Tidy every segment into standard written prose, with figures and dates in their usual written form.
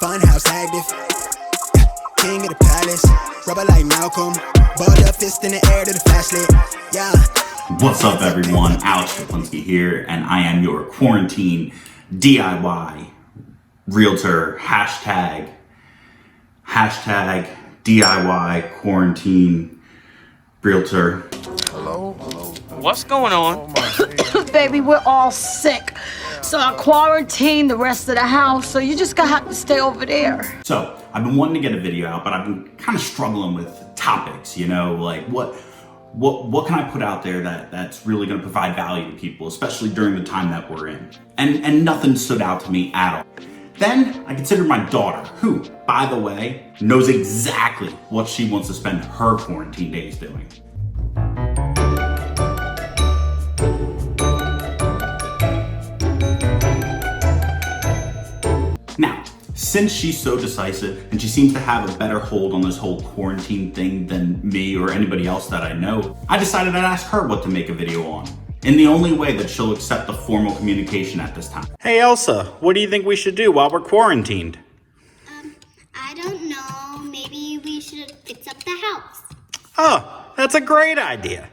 Funhouse active, king of the palace, rubber like Malcolm, balled up fist in the air to the flashlight, yeah. What's up everyone, Alex Triplinski here, and I am your quarantine DIY realtor, hashtag DIY quarantine realtor. Hello? What's going on? Baby, we're all sick. So I quarantined the rest of the house, so you just gonna have to stay over there. So, I've been wanting to get a video out, but I've been kind of struggling with topics, you know, like what can I put out there that's really gonna provide value to people, especially during the time that we're in? And nothing stood out to me at all. Then I considered my daughter, who, by the way, knows exactly what she wants to spend her quarantine days doing. Now, since she's so decisive and she seems to have a better hold on this whole quarantine thing than me or anybody else that I know, I decided I'd ask her what to make a video on, in the only way that she'll accept the formal communication at this time. Hey Elsa, what do you think we should do while we're quarantined? I don't know. Maybe we should fix up the house. Oh, that's a great idea.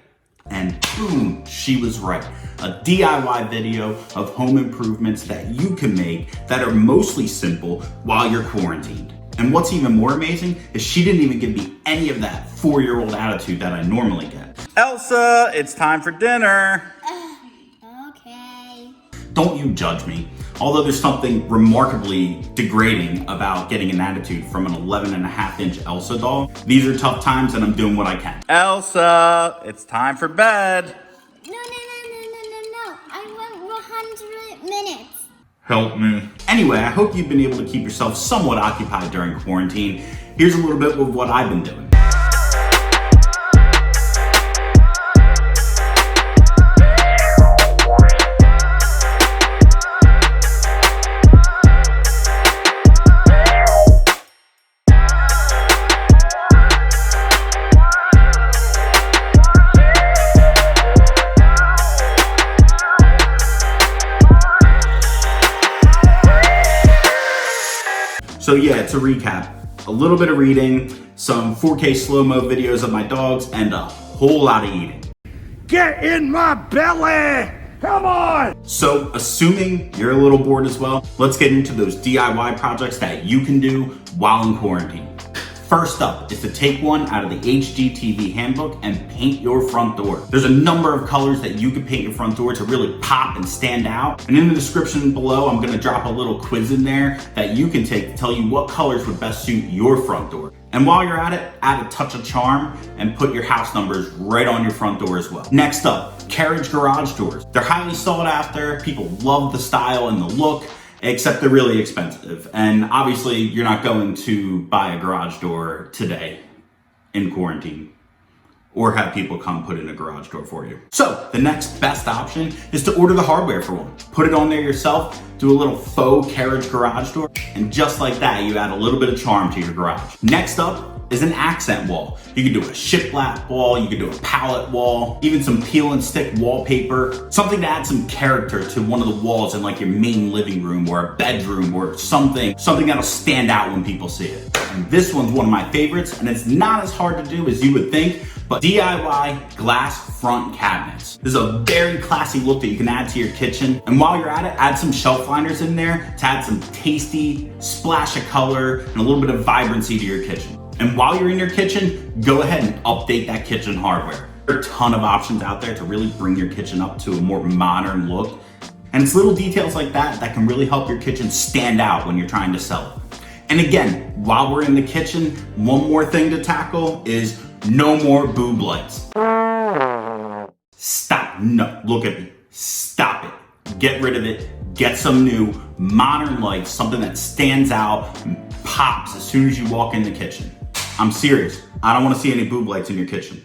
And boom, she was right. A DIY video of home improvements that you can make that are mostly simple while you're quarantined. And what's even more amazing is she didn't even give me any of that 4-year-old attitude that I normally get. Elsa, it's time for dinner. Okay. Don't you judge me. Although there's something remarkably degrading about getting an attitude from an 11.5-inch Elsa doll. These are tough times and I'm doing what I can. Elsa, it's time for bed. No. I want 100 minutes. Help me. Anyway, I hope you've been able to keep yourself somewhat occupied during quarantine. Here's a little bit of what I've been doing. So yeah, to recap, a little bit of reading, some 4K slow-mo videos of my dogs, and a whole lot of eating. Get in my belly! Come on! So assuming you're a little bored as well, let's get into those DIY projects that you can do while in quarantine. First up is to take one out of the HGTV handbook and paint your front door. There's a number of colors that you can paint your front door to really pop and stand out. And in the description below, I'm gonna drop a little quiz in there that you can take to tell you what colors would best suit your front door. And while you're at it, add a touch of charm and put your house numbers right on your front door as well. Next up, carriage garage doors. They're highly sought after. People love the style and the look, except they're really expensive. And obviously you're not going to buy a garage door today in quarantine or have people come put in a garage door for you. So the next best option is to order the hardware for one. Put it on there yourself, do a little faux carriage garage door, and just like that, you add a little bit of charm to your garage. Next up is an accent wall. You can do a shiplap wall, you can do a pallet wall, even some peel and stick wallpaper, something to add some character to one of the walls in like your main living room or a bedroom or something that'll stand out when people see it. And this one's one of my favorites, and it's not as hard to do as you would think, but DIY glass front cabinets. This is a very classy look that you can add to your kitchen. And while you're at it, add some shelf liners in there to add some tasty splash of color and a little bit of vibrancy to your kitchen. And while you're in your kitchen, go ahead and update that kitchen hardware. There are a ton of options out there to really bring your kitchen up to a more modern look. And it's little details like that that can really help your kitchen stand out when you're trying to sell it. And again, while we're in the kitchen, one more thing to tackle is no more boob lights. Stop, no, look at me, stop it. Get rid of it, get some new modern lights, something that stands out and pops as soon as you walk in the kitchen. I'm serious, I don't wanna see any boob lights in your kitchen.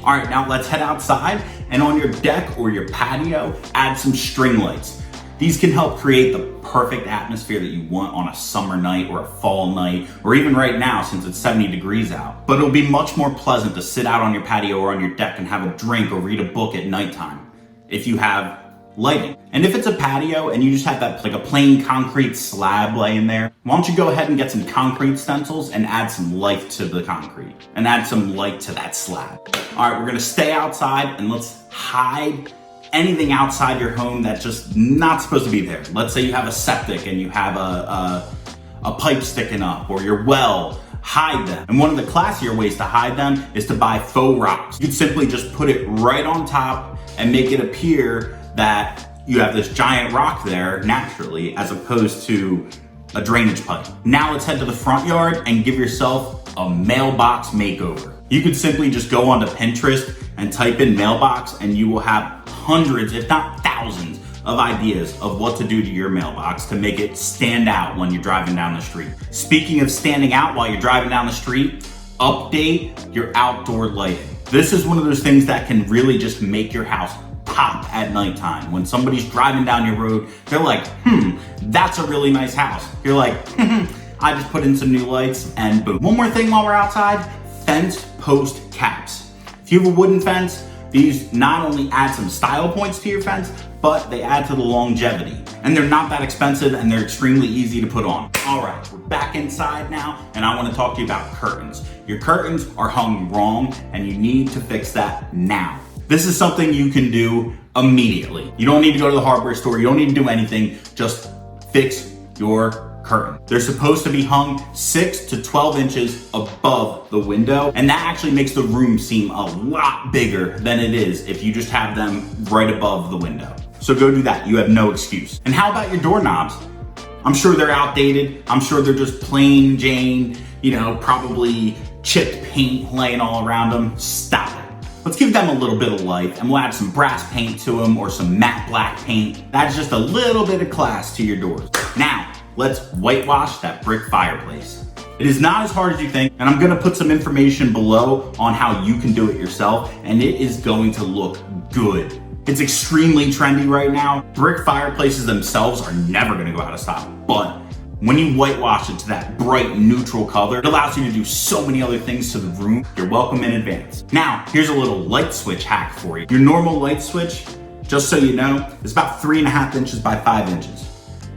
All right, now let's head outside and on your deck or your patio, add some string lights. These can help create the perfect atmosphere that you want on a summer night or a fall night, or even right now since it's 70 degrees out. But it'll be much more pleasant to sit out on your patio or on your deck and have a drink or read a book at nighttime if you have lighting. And if it's a patio and you just have that like a plain concrete slab laying there, why don't you go ahead and get some concrete stencils and add some light to the concrete and add some light to that slab. All right, we're gonna stay outside and let's hide anything outside your home that's just not supposed to be there. Let's say you have a septic and you have a pipe sticking up, or your well. Hide them. And one of the classier ways to hide them is to buy faux rocks. You'd simply just put it right on top and make it appear that you have this giant rock there naturally, as opposed to a drainage pipe. Now let's head to the front yard and give yourself a mailbox makeover. You could simply just go onto Pinterest and type in mailbox, and you will have hundreds, if not thousands, of ideas of what to do to your mailbox to make it stand out when you're driving down the street. Speaking of standing out while you're driving down the street, update your outdoor lighting. This is one of those things that can really just make your house pop at nighttime. When somebody's driving down your road, they're like, that's a really nice house. You're like, I just put in some new lights and boom. One more thing while we're outside, fence post caps. If you have a wooden fence, these not only add some style points to your fence, but they add to the longevity. And they're not that expensive, and they're extremely easy to put on. All right, we're back inside now, and I wanna talk to you about curtains. Your curtains are hung wrong, and you need to fix that now. This is something you can do immediately. You don't need to go to the hardware store, you don't need to do anything, just fix your curtain. They're supposed to be hung 6 to 12 inches above the window, and that actually makes the room seem a lot bigger than it is if you just have them right above the window. So go do that, you have no excuse. And how about your doorknobs? I'm sure they're outdated. I'm sure they're just plain Jane, probably chipped paint laying all around them. Stop it. Let's give them a little bit of life, and we'll add some brass paint to them or some matte black paint. That's just a little bit of class to your doors. Now, let's whitewash that brick fireplace. It is not as hard as you think, and I'm gonna put some information below on how you can do it yourself, and it is going to look good. It's extremely trendy right now. Brick fireplaces themselves are never gonna go out of style, but when you whitewash it to that bright neutral color, it allows you to do so many other things to the room. You're welcome in advance. Now, here's a little light switch hack for you. Your normal light switch, just so you know, is about 3.5 inches by 5 inches.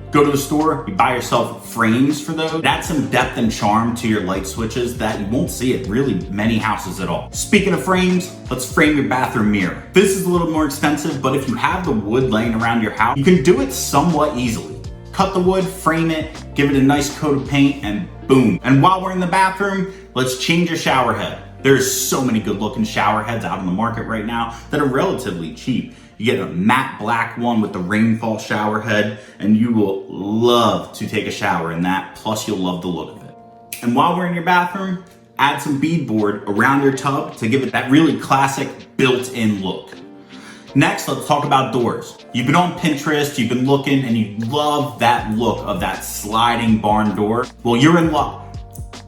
Go to the store, you buy yourself frames for those. Add some depth and charm to your light switches that you won't see at really many houses at all. Speaking of frames, let's frame your bathroom mirror. This is a little more expensive, but if you have the wood laying around your house, you can do it somewhat easily. Cut the wood, frame it, give it a nice coat of paint, and boom. And while we're in the bathroom, let's change your shower head. There's so many good looking shower heads out in the market right now that are relatively cheap. You get a matte black one with the rainfall shower head, and you will love to take a shower in that, plus you'll love the look of it. And while we're in your bathroom, add some beadboard around your tub to give it that really classic built-in look. Next, let's talk about doors. You've been on Pinterest, you've been looking, and you love that look of that sliding barn door. Well, you're in luck.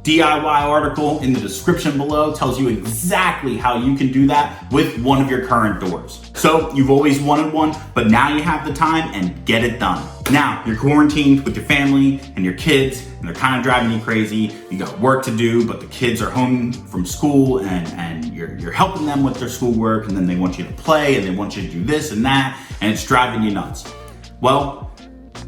DIY article in the description below tells you exactly how you can do that with one of your current doors. So you've always wanted one, but now you have the time and get it done. Now you're quarantined with your family and your kids, and they're kind of driving you crazy. You got work to do, but the kids are home from school and you're helping them with their schoolwork, and then they want you to play and they want you to do this and that, and it's driving you nuts. Well,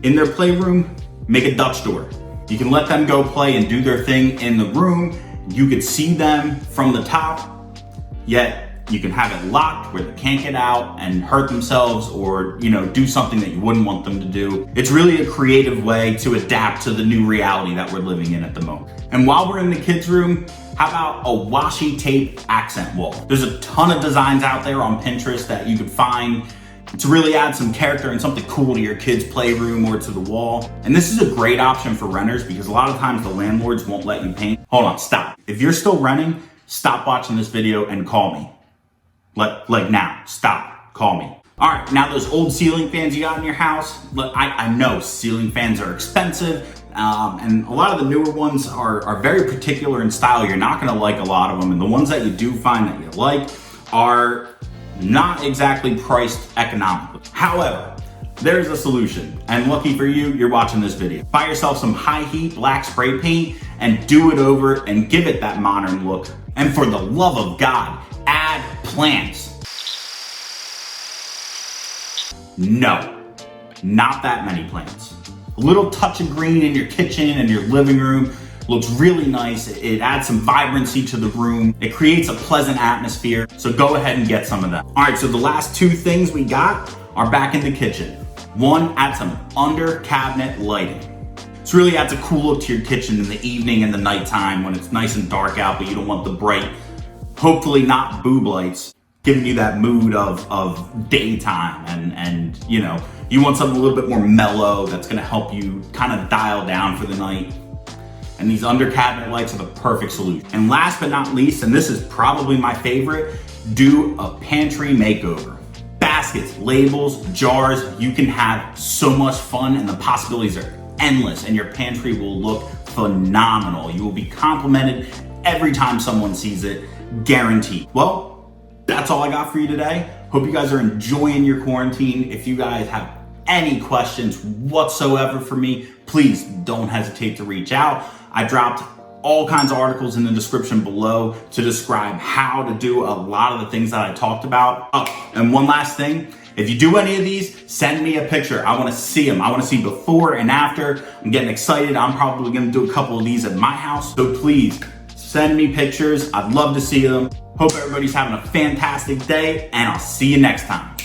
in their playroom, make a Dutch door. You can let them go play and do their thing in the room. You can see them from the top, yet you can have it locked where they can't get out and hurt themselves or, do something that you wouldn't want them to do. It's really a creative way to adapt to the new reality that we're living in at the moment. And while we're in the kids' room, how about a washi tape accent wall? There's a ton of designs out there on Pinterest that you could find to really add some character and something cool to your kids' playroom or to the wall. And this is a great option for renters because a lot of times the landlords won't let you paint. Hold on, stop. If you're still renting, stop watching this video and call me. Like now, stop, call me. All right, now those old ceiling fans you got in your house, look, I know ceiling fans are expensive, and a lot of the newer ones are very particular in style. You're not gonna like a lot of them, and the ones that you do find that you like are not exactly priced economically. However, there's a solution, and lucky for you, you're watching this video. Buy yourself some high heat black spray paint and do it over and give it that modern look. And for the love of God, add plants. No, not that many plants. A little touch of green in your kitchen and your living room looks really nice. It adds some vibrancy to the room. It creates a pleasant atmosphere. So go ahead and get some of that. All right, so the last two things we got are back in the kitchen. One, add some under cabinet lighting. This really adds a cool look to your kitchen in the evening and the nighttime when it's nice and dark out, but you don't want the bright, hopefully not boob lights, giving you that mood of daytime and you know, you want something a little bit more mellow that's gonna help you kind of dial down for the night. And these under cabinet lights are the perfect solution. And last but not least, and this is probably my favorite, do a pantry makeover. Baskets, labels, jars, you can have so much fun and the possibilities are endless and your pantry will look phenomenal. You will be complimented every time someone sees it, guaranteed. Well, that's all I got for you today. Hope you guys are enjoying your quarantine. If you guys have any questions whatsoever for me, please don't hesitate to reach out. I dropped all kinds of articles in the description below to describe how to do a lot of the things that I talked about. Oh, and one last thing, if you do any of these, send me a picture. I wanna see them. I wanna see before and after. I'm getting excited. I'm probably gonna do a couple of these at my house. So please send me pictures. I'd love to see them. Hope everybody's having a fantastic day and I'll see you next time.